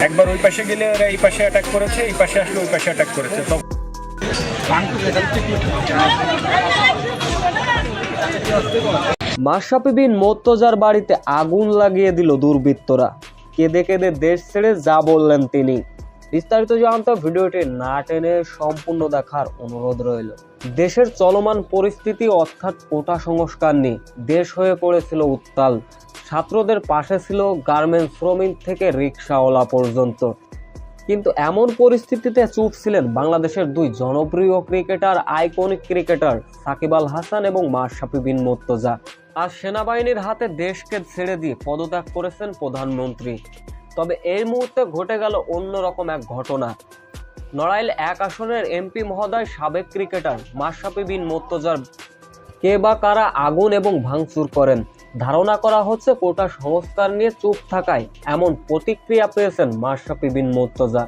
একবার ওই পাশে গেলে ওরা এই পাশে অ্যাটাক করেছে, এই পাশে আসলে ওই পাশে অ্যাটাক করেছে। তো মাশরাফি বিন মুর্তজার বাড়িতে আগুন লাগিয়ে দিল দুর্বৃত্তরা। কেঁদে কেঁদে দেশ ছেড়ে যা বললেন তিনি। বিস্তারিত জানতে ভিডিওটি না টেনে সম্পূর্ণ দেখার অনুরোধ রইল। দেশের চলমান পরিস্থিতি অর্থাৎ কোটা সংস্কার নিয়ে দেশ হয়ে পড়েছিল উত্তাল। ছাত্রদের পাশে ছিল গার্মেন্টস শ্রমিক থেকে রিকশাওয়ালা পর্যন্ত। কিন্তু এমন পরিস্থিতিতে চুপ ছিলেন বাংলাদেশের দুই জনপ্রিয় cricketer, iconic cricketer Shakib Al Hasan এবং মাশরাফি বিন মুর্তজা। আজ সেনাবাহিনীর হাতে দেশকে ছেড়ে দিয়ে পদত্যাগ করেছেন প্রধানমন্ত্রী। তবে এই মুহূর্তে ঘটে গেল অন্যরকম এক ঘটনা। নড়াইল 1 আসনের এমপি মহোদয় সাবেক ক্রিকেটার মাশরাফি বিন মুর্তজার কে বা কারা আগুন এবং ভাঙচুর করেন। ধারণা করা হচ্ছে কোটা সংস্কার নিয়ে চুপ থাকায় এমন প্রতিক্রিয়া পেয়েছেন মাশরাফি বিন মুর্তজা।